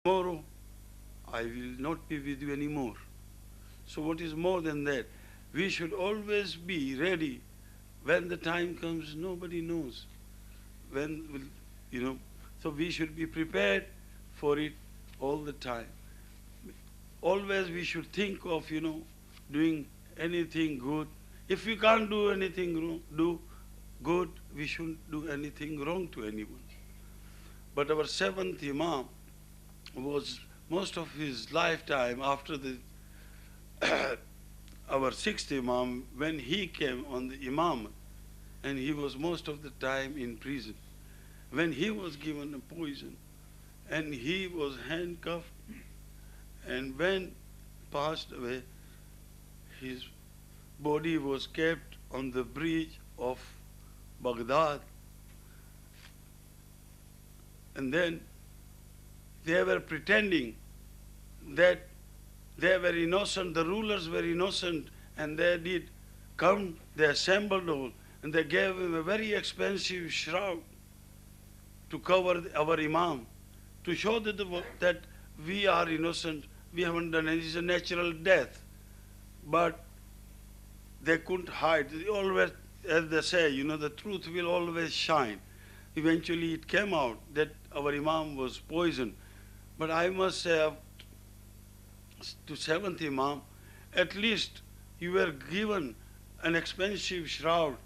tomorrow I will not be with you anymore. So what is more than that? We should always be ready. When the time comes, nobody knows. When will, you know, so we should be prepared for it all the time. Always we should think of, doing anything good. If we can't do anything wrong, do good, we shouldn't do anything wrong to anyone. But our seventh Imam was most of his lifetime after the our sixth Imam, when he came on the Imam, and he was most of the time in prison. When he was given a poison, and he was handcuffed, and when passed away, his body was kept on the bridge of Baghdad. And then they were pretending that they were innocent, the rulers were innocent, and they did come, they assembled all, and they gave him a very expensive shroud to cover our Imam, to show that we are innocent, we haven't done anything, it's a natural death. But they couldn't hide. They always, as they say, the truth will always shine. Eventually it came out that our Imam was poisoned. But I must say, to seventh Imam, at least you were given an expensive shroud.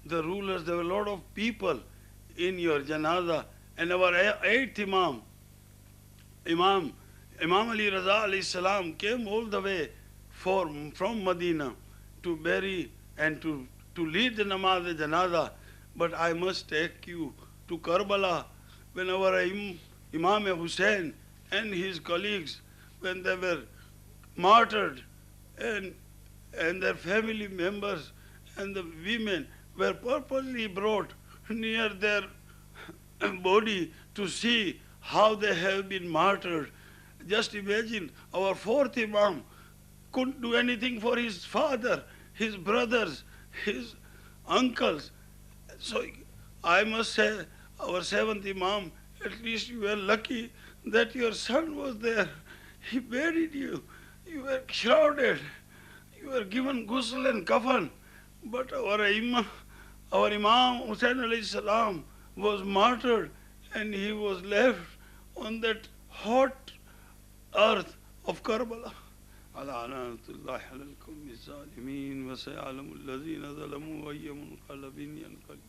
The rulers, there were a lot of people in your janaza. And our eighth Imam Ali Raza alayhi salam, came all the way from Medina to bury and to lead the namaz janaza. But I must take you to Karbala, when our Imam Hussain and his colleagues, when they were martyred, and their family members and the women were purposely brought near their body to see how they have been martyred. Just imagine, our fourth Imam couldn't do anything for his father, his brothers, his uncles. So I must say, our seventh Imam, at least you were lucky that your son was there. He buried you. You were shrouded. You were given ghusl and kafan. But our Imam Hussain alayhi salam was martyred, and he was left on that hot earth of Karbala. على لعنة الله على القوم الظالمين وسيعلم الذين ظلموا أي منقلب ينقلب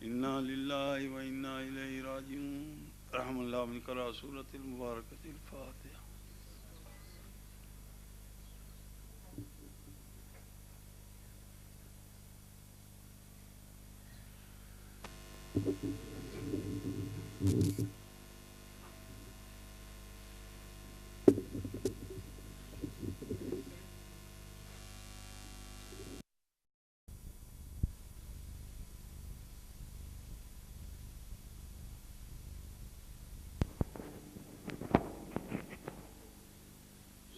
إنا لله وإنا إليه راجعون. رحم الله من قرأ سورة المباركة الفاتحة.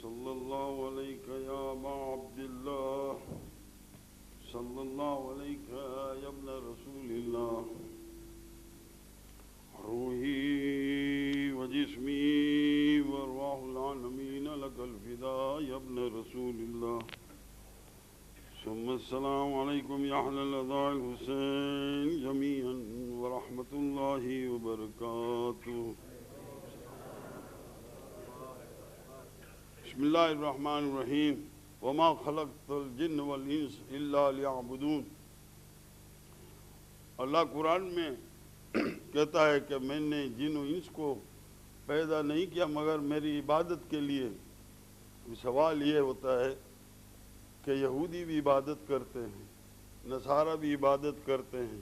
صلى الله عليك يا أبا عبد الله، صلى الله عليك يا ابن رسول الله، روحي وجسمي وارواح العالمين لك الفداء يا ابن رسول الله. ثم السلام عليكم يا أهل الأضاء الحسين جميعا ورحمة الله وبركاته. بسم اللہ الرحمن الرحیم. وما خلقت الجن والانس الا لیعبدون. اللہ قرآن میں کہتا ہے کہ میں نے جن و انس کو پیدا نہیں کیا مگر میری عبادت کے لیے. سوال یہ ہوتا ہے کہ یہودی بھی عبادت کرتے ہیں، نصارہ بھی عبادت کرتے ہیں،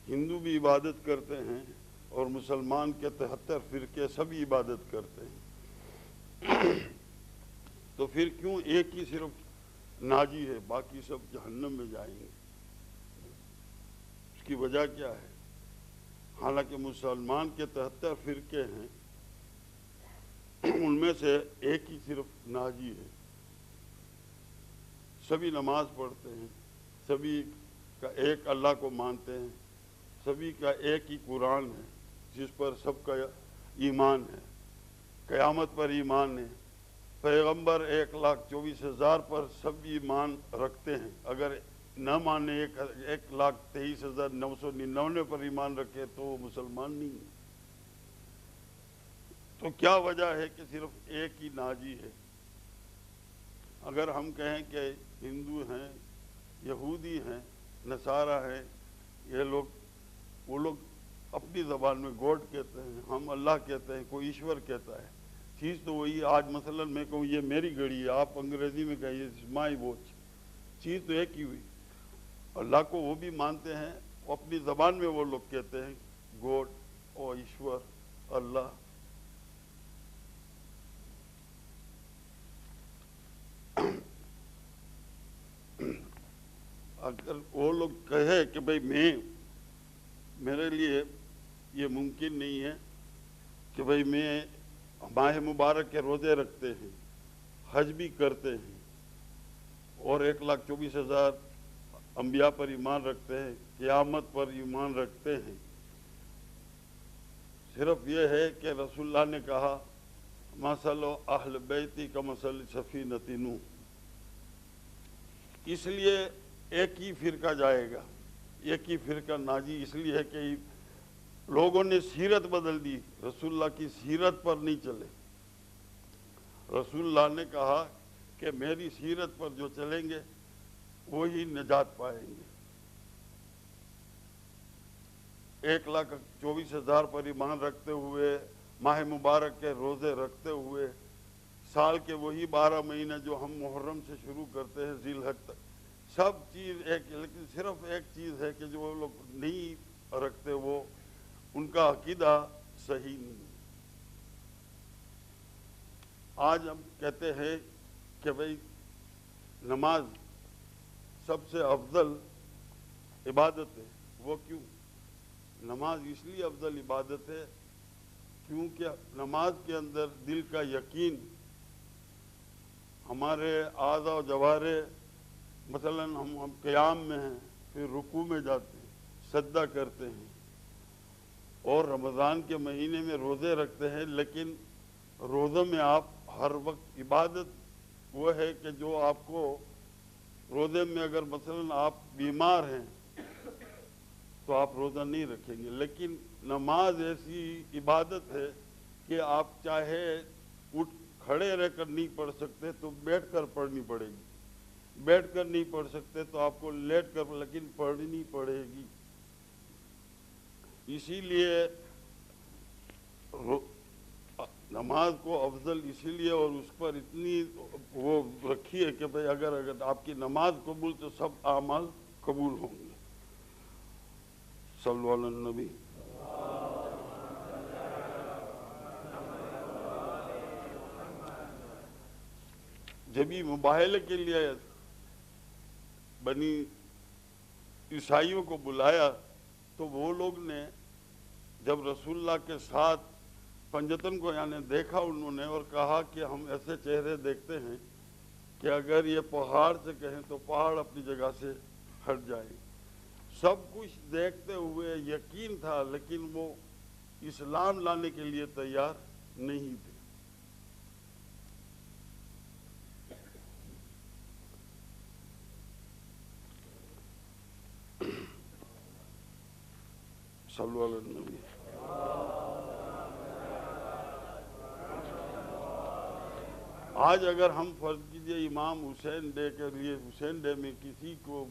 ہندو بھی عبادت کرتے ہیں، اور مسلمان کے 73 فرقے سبھی عبادت کرتے ہیں. تو پھر کیوں ایک ہی صرف ناجی ہے، باقی سب جہنم میں جائیں گے؟ اس کی وجہ کیا ہے؟ حالانکہ مسلمان کے 73 فرقے ہیں، ان میں سے ایک ہی صرف ناجی ہے. سبھی نماز پڑھتے ہیں، سبھی کا ایک اللہ کو مانتے ہیں، سبھی کا ایک ہی قرآن ہے جس پر سب کا ایمان ہے. قیامت پر ایمان ہے، پیغمبر 1,24,000 پر سب ایمان رکھتے ہیں، اگر نہ مانے 1,23,999 پر ایمان رکھے تو وہ مسلمان نہیں ہے۔ تو کیا وجہ ہے کہ صرف ایک ہی ناجی ہے؟ اگر ہم کہیں کہ ہندو ہیں، یہودی ہیں، نصارہ ہیں، یہ لوگ، وہ لوگ اپنی زبان میں گوڈ کہتے ہیں، ہم اللہ کہتے ہیں، کوئی ایشور کہتا ہے، چیز تو وہی۔ آج مثلا میں کہوں یہ میری گھڑی ہے، آپ انگریزی میں کہیے مائی واچ، چیز تو ایک ہی ہوئی۔ اللہ کو وہ بھی مانتے ہیں، وہ اپنی زبان میں وہ لوگ کہتے ہیں گوڈ اور ایشور، اللہ۔ اگر وہ لوگ کہے کہ بھئی میرے لیے یہ ممکن نہیں ہے کہ بھئی میں ماہ مبارک کے روزے رکھتے ہیں، حج بھی کرتے ہیں، اور 1,24,000 انبیاء پر ایمان رکھتے ہیں، قیامت پر ایمان رکھتے ہیں، صرف یہ ہے کہ رسول اللہ نے کہا مثل اہل بیتی کمثل سفینۃ نوح، اس لیے ایک ہی فرقہ جائے گا، ایک ہی فرقہ ناجی، اس لیے ہے کہ لوگوں نے سیرت بدل دی، رسول اللہ کی سیرت پر نہیں چلے۔ رسول اللہ نے کہا کہ میری سیرت پر جو چلیں گے وہی نجات پائیں گے۔ 1,24,000 پر ایمان رکھتے ہوئے، ماہ مبارک کے روزے رکھتے ہوئے، سال کے وہی 12 مہینے جو ہم محرم سے شروع کرتے ہیں ذی الحج تک، سب چیز ایک، لیکن صرف ایک چیز ہے کہ جو وہ لوگ نہیں رکھتے، وہ ان کا عقیدہ صحیح نہیں۔ آج ہم کہتے ہیں کہ بھئی نماز سب سے افضل عبادت ہے، وہ کیوں؟ نماز اس لیے افضل عبادت ہے کیونکہ نماز کے اندر دل کا یقین، ہمارے اعضاء و جوارح، مثلا ہم قیام میں ہیں، پھر رکوع میں جاتے ہیں، سجدہ کرتے ہیں، اور رمضان کے مہینے میں روزے رکھتے ہیں، لیکن روزوں میں آپ ہر وقت عبادت وہ ہے کہ جو آپ کو روزے میں، اگر مثلا آپ بیمار ہیں تو آپ روزہ نہیں رکھیں گے، لیکن نماز ایسی عبادت ہے کہ آپ چاہے اٹھ کھڑے رہ کر نہیں پڑھ سکتے تو بیٹھ کر پڑھنی پڑے گی، بیٹھ کر نہیں پڑھ سکتے تو آپ کو لیٹ کر لیکن پڑھنی پڑے گی۔ اسی لیے نماز کو افضل اسی لیے اور اس پر اتنی وہ رکھی ہے کہ بھئی اگر آپ کی نماز قبول تو سب اعمال قبول ہوں گے۔ صلو علی النبی۔ جب یہ مباہلے کے لیے بنی عیسائیوں کو بلایا تو وہ لوگ نے جب رسول اللہ کے ساتھ پنجتن کو یعنی دیکھا انہوں نے، اور کہا کہ ہم ایسے چہرے دیکھتے ہیں کہ اگر یہ پہاڑ سے کہیں تو پہاڑ اپنی جگہ سے ہٹ جائے۔ سب کچھ دیکھتے ہوئے یقین تھا، لیکن وہ اسلام لانے کے لیے تیار نہیں تھے۔ صلو علی النبی۔ آج اگر ہم فرض کیجئے امام حسین ڈے کے لیے، حسین ڈے میں کسی کو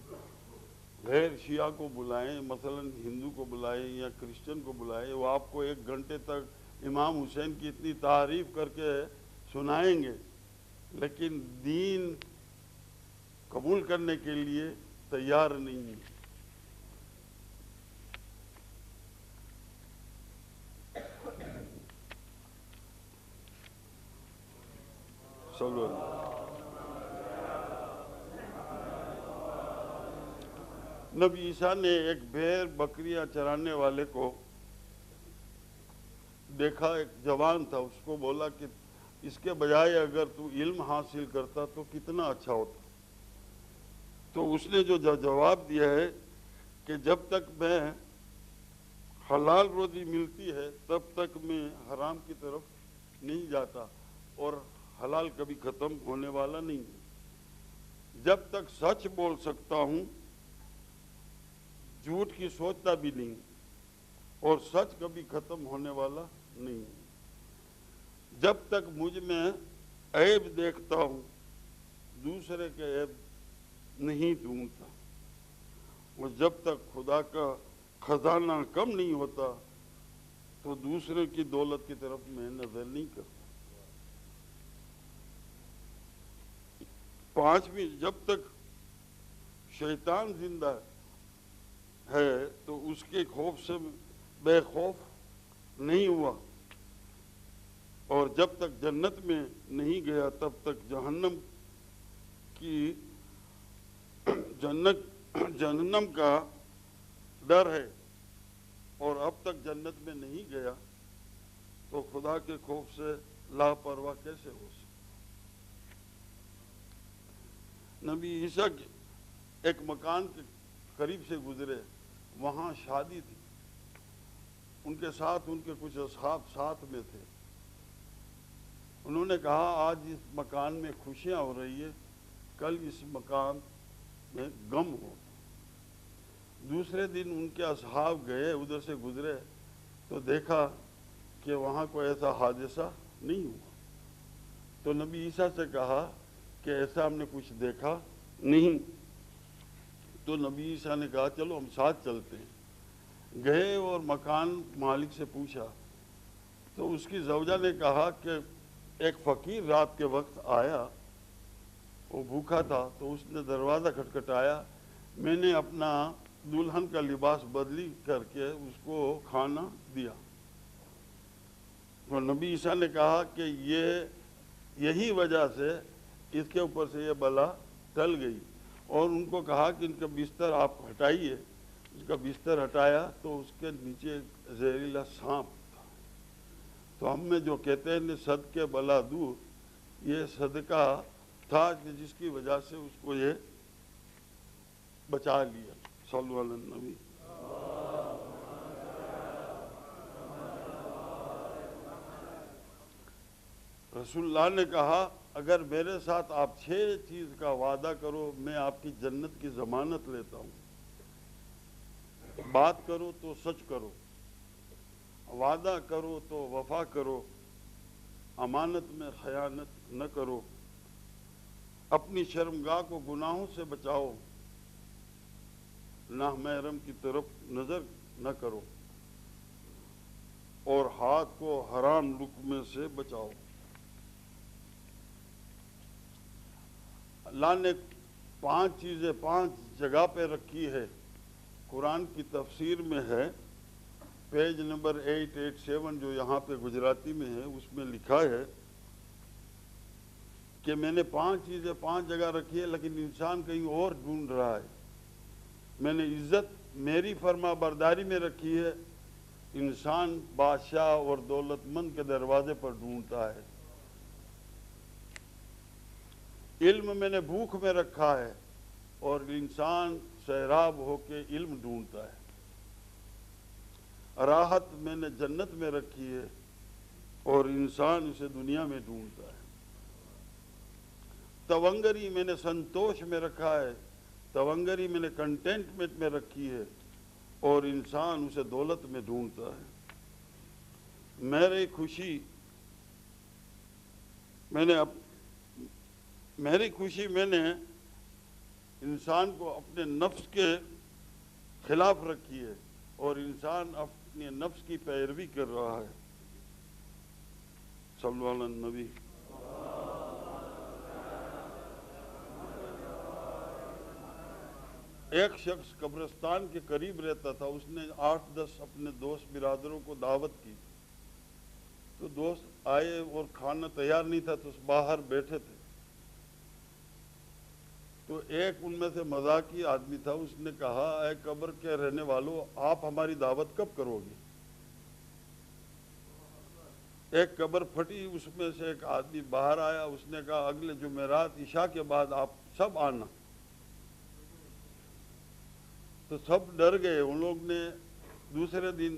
غیر شیعہ کو بلائیں، مثلا ہندو کو بلائیں یا کرسچن کو بلائیں، وہ آپ کو 1 گھنٹے تک امام حسین کی اتنی تعریف کر کے سنائیں گے، لیکن دین قبول کرنے کے لیے تیار نہیں ہے۔ صلو علیہ۔ نبی عیسیٰ نے ایک بھیڑ بکریاں چرانے والے کو دیکھا، ایک جوان تھا، اس کو بولا کہ اس کے بجائے اگر تو علم حاصل کرتا تو کتنا اچھا ہوتا۔ تو اس نے جو جواب دیا ہے کہ جب تک میں حلال روزی ملتی ہے تب تک میں حرام کی طرف نہیں جاتا اور حلال کبھی ختم ہونے والا نہیں ہے۔ جب تک سچ بول سکتا ہوں جھوٹ کی سوچتا بھی نہیں، اور سچ کبھی ختم ہونے والا نہیں ہے۔ جب تک مجھ میں عیب دیکھتا ہوں دوسرے کے عیب نہیں ڈھونڈتا، اور جب تک خدا کا خزانہ کم نہیں ہوتا تو دوسرے کی دولت کی طرف میں نظر نہیں کرتا۔ پانچویں، جب تک شیطان زندہ ہے تو اس کے خوف سے بے خوف نہیں ہوا، اور جب تک جنت میں نہیں گیا تب تک جہنم کا ڈر ہے، اور اب تک جنت میں نہیں گیا تو خدا کے خوف سے لاپرواہ کیسے ہو سکتا۔ نبی عیسیٰ ایک مکان کے قریب سے گزرے، وہاں شادی تھی، ان کے ساتھ ان کے کچھ اصحاب ساتھ میں تھے۔ انہوں نے کہا آج اس مکان میں خوشیاں ہو رہی ہے، کل اس مکان میں غم ہو۔ دوسرے دن ان کے اصحاب گئے، ادھر سے گزرے تو دیکھا کہ وہاں کوئی ایسا حادثہ نہیں ہوا۔ تو نبی عیسیٰ سے کہا کہ ایسا ہم نے کچھ دیکھا نہیں۔ تو نبی عیسیٰ نے کہا چلو ہم ساتھ چلتے ہیں۔ گئے اور مکان مالک سے پوچھا تو اس کی زوجہ نے کہا کہ ایک فقیر رات کے وقت آیا، وہ بھوکا تھا، تو اس نے دروازہ کھٹکھٹایا، میں نے اپنا دلہن کا لباس بدلی کر کے اس کو کھانا دیا۔ تو نبی عیسیٰ نے کہا کہ یہی وجہ سے اس کے اوپر سے یہ بلا ٹل گئی، اور ان کو کہا کہ ان کا بستر آپ ہٹائیے۔ اس کا بستر ہٹایا تو اس کے نیچے زہریلا سانپ تھا۔ تو ہم میں جو کہتے ہیں صدقے بلا دور، یہ صدقہ تھا کہ جس کی وجہ سے اس کو یہ بچا لیا۔ صلو علی النبی۔ رسول اللہ نے کہا اگر میرے ساتھ آپ 6 چیز کا وعدہ کرو میں آپ کی جنت کی ضمانت لیتا ہوں۔ بات کرو تو سچ کرو، وعدہ کرو تو وفا کرو، امانت میں خیانت نہ کرو، اپنی شرمگاہ کو گناہوں سے بچاؤ، نامحرم کی طرف نظر نہ کرو، اور ہاتھ کو حرام لقمے سے بچاؤ۔ اللہ نے 5 چیزیں 5 جگہ پہ رکھی ہے، قرآن کی تفسیر میں ہے، پیج نمبر 887 جو یہاں پہ گجراتی میں ہے، اس میں لکھا ہے کہ میں نے 5 چیزیں 5 جگہ رکھی ہے، لیکن انسان کہیں اور ڈھونڈ رہا ہے۔ میں نے عزت میری فرما برداری میں رکھی ہے، انسان بادشاہ اور دولت مند کے دروازے پر ڈھونڈتا ہے۔ علم میں نے بھوک میں رکھا ہے، اور انسان سیراب ہو کے علم ڈھونڈتا ہے۔ راحت میں نے جنت میں رکھی ہے، اور انسان اسے دنیا میں ڈھونڈتا ہے۔ تونگری میں نے سنتوش میں رکھا ہے، تونگری میں نے کنٹینٹمنٹ میں رکھی ہے، اور انسان اسے دولت میں ڈھونڈتا ہے۔ میری خوشی میں نے انسان کو اپنے نفس کے خلاف رکھی ہے، اور انسان اپنے نفس کی پیروی کر رہا ہے۔ صلو علی النبی۔ ایک شخص قبرستان کے قریب رہتا تھا، اس نے 8-10 اپنے دوست برادروں کو دعوت کی، تو دوست آئے اور کھانا تیار نہیں تھا تو باہر بیٹھے تھے۔ تو ایک ان میں سے مذاقی آدمی تھا، اس نے کہا اے قبر کے رہنے والوں آپ ہماری دعوت کب کرو گے؟ ایک قبر پھٹی، اس میں سے ایک آدمی باہر آیا، اس نے کہا اگلے جمعرات عشاء کے بعد آپ سب آنا۔ تو سب ڈر گئے، ان لوگ نے دوسرے دن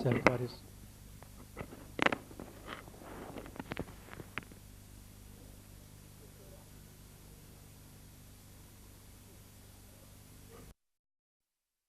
Faris.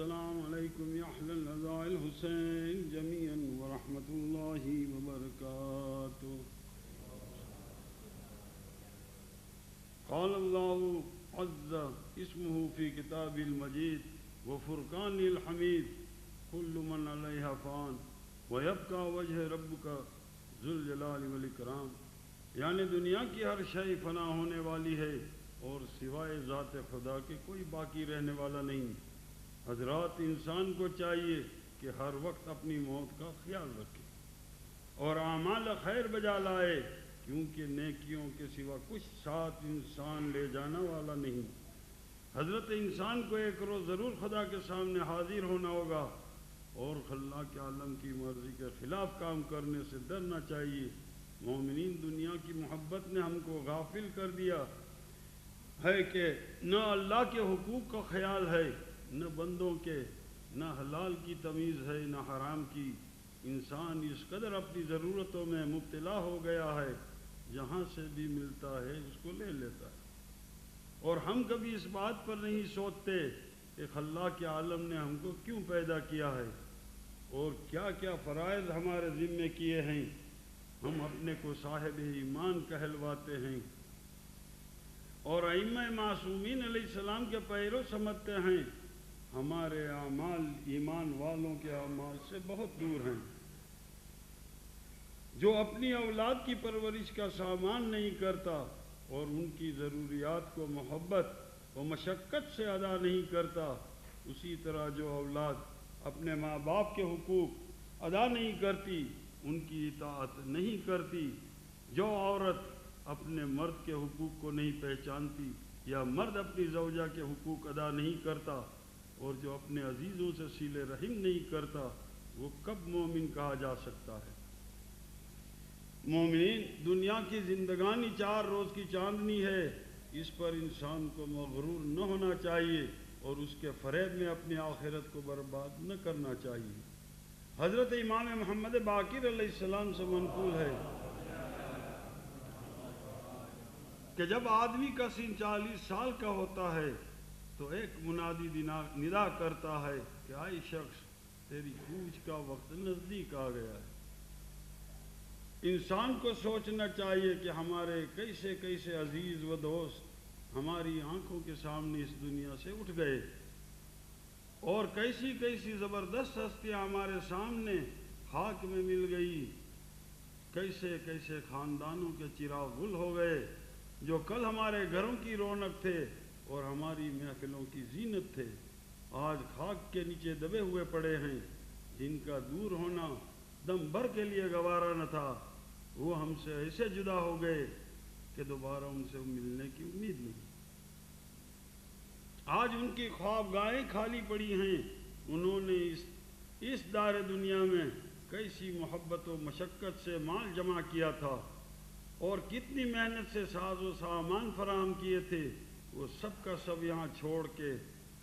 السلام علیکم یا اہل الرضا الحسین جمیعا ورحمۃ اللہ وبرکاتہ. قال اللہ عز اسمہ فی کتاب المجید وفرقان الحمید کل من علیہا فان ویبقى وجہ ربک ذو الجلال والاکرام. یعنی دنیا کی ہر شے فنا ہونے والی ہے اور سوائے ذات خدا کے کوئی باقی رہنے والا نہیں. حضرات، انسان کو چاہیے کہ ہر وقت اپنی موت کا خیال رکھے اور اعمال خیر بجا لائے، کیونکہ نیکیوں کے سوا کچھ ساتھ انسان لے جانا والا نہیں. حضرت انسان کو ایک روز ضرور خدا کے سامنے حاضر ہونا ہوگا اور اللہ کے عالم کی مرضی کے خلاف کام کرنے سے ڈرنا چاہیے. مومنین، دنیا کی محبت نے ہم کو غافل کر دیا ہے کہ نہ اللہ کے حقوق کا خیال ہے، نہ بندوں کے، نہ حلال کی تمیز ہے نہ حرام کی. انسان اس قدر اپنی ضرورتوں میں مبتلا ہو گیا ہے، جہاں سے بھی ملتا ہے اس کو لے لیتا ہے. اور ہم کبھی اس بات پر نہیں سوچتے کہ اللہ کے عالم نے ہم کو کیوں پیدا کیا ہے اور کیا کیا فرائض ہمارے ذمے کیے ہیں. ہم اپنے کو صاحب ایمان کہلواتے ہیں اور ائمہ معصومین علیہ السلام کے پیرو سمجھتے ہیں. ہمارے اعمال ایمان والوں کے اعمال سے بہت دور ہیں. جو اپنی اولاد کی پرورش کا سامان نہیں کرتا اور ان کی ضروریات کو محبت و مشقت سے ادا نہیں کرتا، اسی طرح جو اولاد اپنے ماں باپ کے حقوق ادا نہیں کرتی، ان کی اطاعت نہیں کرتی، جو عورت اپنے مرد کے حقوق کو نہیں پہچانتی یا مرد اپنی زوجہ کے حقوق ادا نہیں کرتا اور جو اپنے عزیزوں سے صلہ رحم نہیں کرتا، وہ کب مومن کہا جا سکتا ہے؟ مومنین، دنیا کی زندگانی 4 روز کی چاندنی ہے. اس پر انسان کو مغرور نہ ہونا چاہیے اور اس کے فریب میں اپنی آخرت کو برباد نہ کرنا چاہیے. حضرت امام محمد باقر علیہ السلام سے منقول ہے کہ جب آدمی کا سن 40 سال کا ہوتا ہے تو ایک منادی ندا کرتا ہے کہ آئی شخص، تیری کوچ کا وقت نزدیک آ گیا ہے. انسان کو سوچنا چاہیے کہ ہمارے کیسے کیسے عزیز و دوست ہماری آنکھوں کے سامنے اس دنیا سے اٹھ گئے اور کیسی کیسی زبردست ہستیاں ہمارے سامنے خاک میں مل گئی. کیسے کیسے خاندانوں کے چراغ گل ہو گئے جو کل ہمارے گھروں کی رونق تھے اور ہماری محفلوں کی زینت تھے، آج خاک کے نیچے دبے ہوئے پڑے ہیں. جن کا دور ہونا دم بھر کے لیے گوارا نہ تھا، وہ ہم سے ایسے جدا ہو گئے کہ دوبارہ ان سے ملنے کی امید نہیں. آج ان کی خوابگاہیں خالی پڑی ہیں. انہوں نے اس دار دنیا میں کیسی محبت و مشقت سے مال جمع کیا تھا اور کتنی محنت سے ساز و سامان فراہم کیے تھے، وہ سب کا سب یہاں چھوڑ کے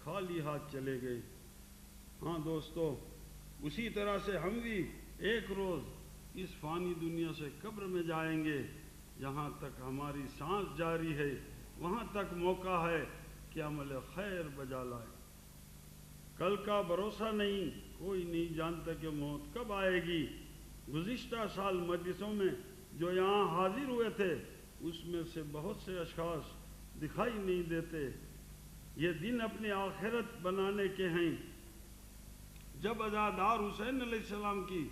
خالی ہاتھ چلے گئے. ہاں دوستو، اسی طرح سے ہم بھی ایک روز اس فانی دنیا سے قبر میں جائیں گے. جہاں تک ہماری سانس جاری ہے وہاں تک موقع ہے کہ عمل خیر بجا لائے. کل کا بھروسہ نہیں، کوئی نہیں جانتا کہ موت کب آئے گی. گزشتہ سال مجلسوں میں جو یہاں حاضر ہوئے تھے اس میں سے بہت سے اشخاص دکھائی نہیں دیتے. یہ دن اپنی آخرت بنانے کے ہیں. جب عزادار حسین علیہ السلام کی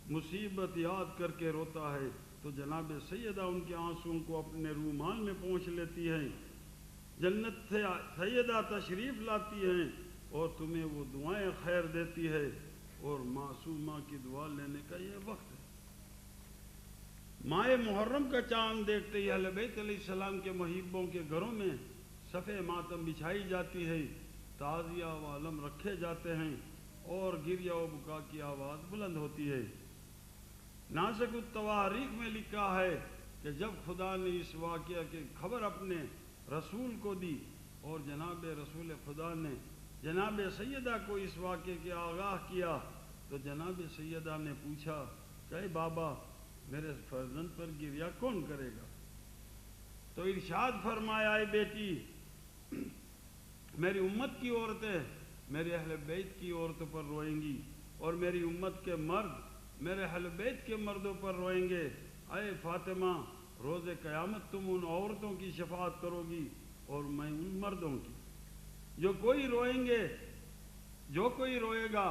مصیبت یاد کر کے روتا ہے تو جناب سیدہ ان کے آنسوؤں کو اپنے رومال میں پہنچ لیتی ہیں. جنت سے سیدہ تشریف لاتی ہیں اور تمہیں وہ دعائیں خیر دیتی ہے اور معصومہ کی دعا لینے کا یہ وقت ہے. ماہ محرم کا چاند دیکھتے ہی اہل بیت علیہ السلام کے محبوں کے گھروں میں صفِ ماتم بچھائی جاتی ہے، تعزیہ و علم رکھے جاتے ہیں اور گریہ و بکا کی آواز بلند ہوتی ہے. ناسک التواریخ میں لکھا ہے کہ جب خدا نے اس واقعہ کی خبر اپنے رسول کو دی اور جناب رسول خدا نے جناب سیدہ کو اس واقعے کے آگاہ کیا تو جناب سیدہ نے پوچھا کہ اے بابا، میرے فرزند پر گریہ کون کرے گا؟ تو ارشاد فرمایا، اے بیٹی، میری امت کی عورتیں میرے اہل بیت کی عورتوں پر روئیں گی اور میری امت کے مرد میرے اہل بیت کے مردوں پر روئیں گے۔ اے فاطمہ، روز قیامت تم ان عورتوں کی شفاعت کرو گی اور میں ان مردوں کی۔ جو کوئی روئے گا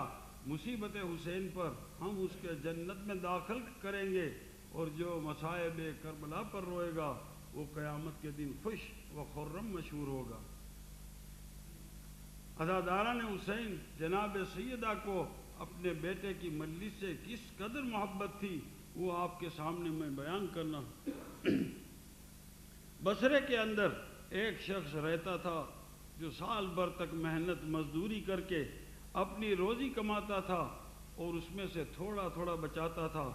مصیبت حسین پر، ہم اس کے جنت میں داخل کریں گے، اور جو مصائب کربلا پر روئے گا وہ قیامت کے دن خوش و خرم مشہور ہوگا۔ عزاداران حسین جناب سیدہ کو اپنے بیٹے کی مجلس سے کس قدر محبت تھی وہ آپ کے سامنے میں بیان کرنا۔ بصرے کے اندر ایک شخص رہتا تھا جو سال بھر تک محنت مزدوری کر کے اپنی روزی کماتا تھا اور اس میں سے تھوڑا تھوڑا بچاتا تھا،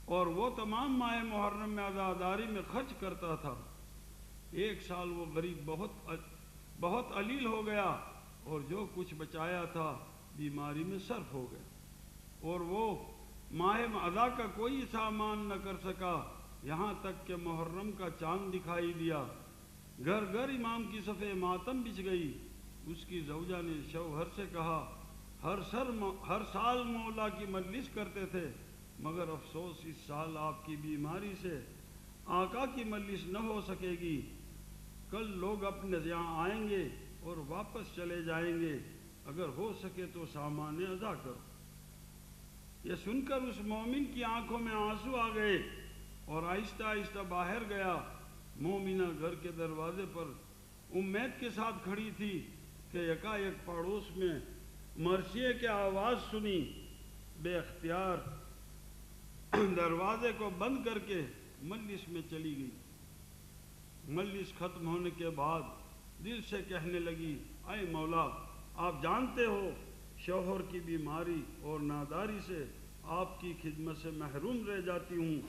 اور وہ تمام ماہ محرم میں عزاداری میں خرچ کرتا تھا۔ ایک سال وہ غریب بہت علیل ہو گیا اور جو کچھ بچایا تھا بیماری میں صرف ہو گیا، اور وہ ماہ اذا کا کوئی سامان نہ کر سکا، یہاں تک کہ محرم کا چاند دکھائی دیا۔ گھر گھر امام کی صف ماتم بچھ گئی۔ اس کی زوجہ نے شوہر سے کہا، ہر سال مولا کی مجلس کرتے تھے، مگر افسوس اس سال آپ کی بیماری سے آقا کی مجلس نہ ہو سکے گی۔ کل لوگ اپنے یہاں آئیں گے اور واپس چلے جائیں گے، اگر ہو سکے تو سامان ادا کرو۔ یہ سن کر اس مومن کی آنکھوں میں آنسو آ گئے اور آہستہ آہستہ باہر گیا۔ مومنہ گھر کے دروازے پر امید کے ساتھ کھڑی تھی کہ یکایک پڑوس میں مرثیے کی آواز سنی۔ بے اختیار دروازے کو بند کر کے مجلس میں چلی گئی۔ مجلس ختم ہونے کے بعد دل سے کہنے لگی، اے مولا، آپ جانتے ہو شوہر کی بیماری اور ناداری سے آپ کی خدمت سے محروم رہ جاتی ہوں۔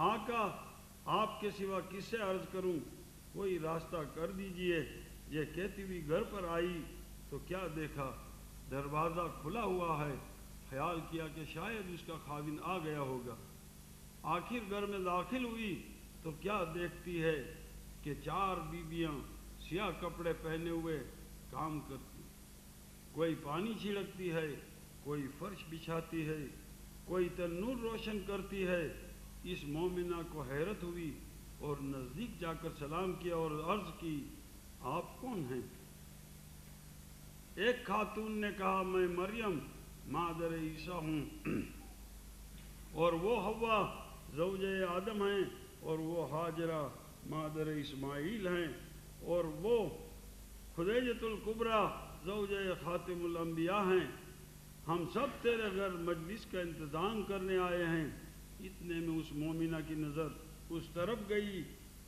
آقا، آپ کے سوا کس سے عرض کروں؟ کوئی راستہ کر دیجئے۔ یہ کہتی ہوئی گھر پر آئی تو کیا دیکھا، دروازہ کھلا ہوا ہے۔ خیال کیا کہ شاید اس کا خاوند آ گیا ہوگا۔ آخر گھر میں داخل ہوئی تو کیا دیکھتی ہے کہ 4 بیویاں سیاہ کپڑے پہنے ہوئے کام کرتی، کوئی پانی چھڑکتی ہے، کوئی فرش بچھاتی ہے، کوئی تنور روشن کرتی ہے۔ اس مومنہ کو حیرت ہوئی اور نزدیک جا کر سلام کیا اور عرض کی، آپ کون ہیں؟ ایک خاتون نے کہا، میں مریم مادر عیسیٰ ہوں، اور وہ حوا زوجہ آدم ہیں، اور وہ ہاجرہ مادر اسماعیل ہیں، اور وہ خدیجۃ الکبریٰ زوجہ خاتم الانبیاء ہیں۔ ہم سب تیرے گھر مجلس کا انتظام کرنے آئے ہیں۔ اتنے میں اس مومنہ کی نظر اس طرف گئی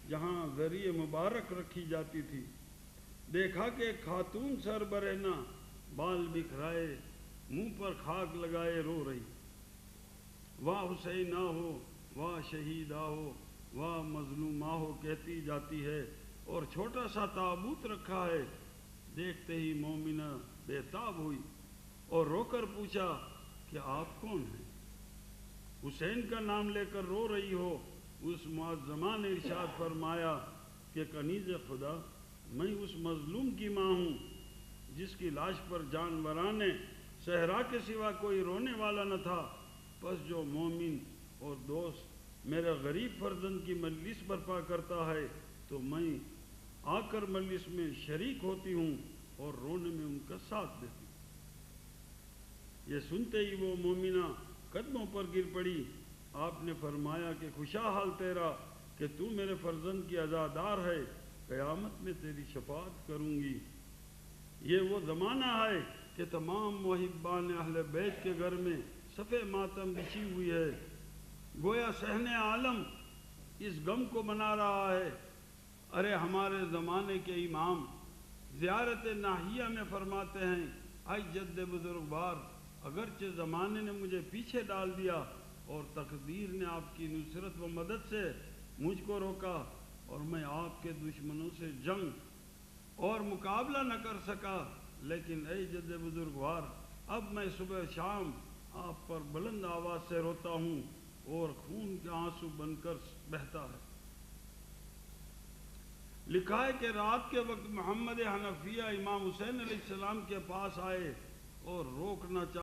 جہاں ذریعہ مبارک رکھی جاتی تھی۔ دیکھا کہ ایک خاتون سر برہنہ، بال بکھرائے، منہ پر خاک لگائے رو رہی، واہ حسینہ ہو، واہ شہیدہ ہو، واہ مظلومہ ہو کہتی جاتی ہے، اور چھوٹا سا تابوت رکھا ہے۔ دیکھتے ہی مومنہ بے تاب ہوئی اور رو کر پوچھا کہ آپ کون ہیں؟ حسین کا نام لے کر رو رہی ہو۔ اس معظمہ نے ارشاد فرمایا کہ کنیز خدا، میں اس مظلوم کی ماں ہوں جس کی لاش پر جانوران صحرا کے سوا کوئی رونے والا نہ تھا۔ پس جو مومن اور دوست میرے غریب فرزند کی مجلس برپا کرتا ہے تو میں آ کر مجلس میں شریک ہوتی ہوں اور رونے میں ان کا ساتھ دیتی ہوں۔ یہ سنتے ہی وہ مومنہ قدموں پر گر پڑی۔ آپ نے فرمایا کہ خوشا حال تیرا کہ تو میرے فرزند کی عزادار ہے، قیامت میں تیری شفاعت کروں گی۔ یہ وہ زمانہ ہے کہ تمام محبان اہل بیت کے گھر میں صف ماتم بچھی ہوئی ہے، گویا صحن عالم اس غم کو منا رہا ہے۔ ارے ہمارے زمانے کے امام زیارت ناہیہ میں فرماتے ہیں، اے جد بزرگوار، اگرچہ زمانے نے مجھے پیچھے ڈال دیا اور تقدیر نے آپ کی نصرت و مدد سے مجھ کو روکا اور میں آپ کے دشمنوں سے جنگ اور مقابلہ نہ کر سکا، لیکن اے جد بزرگوار، اب میں صبح شام آپ پر بلند آواز سے روتا ہوں اور خون کے آنسو بن کر بہتا ہے۔ لکھا ہے کہ رات کے وقت محمد حنفیہ امام حسین علیہ السلام کے پاس آئے اور روکنا چاہے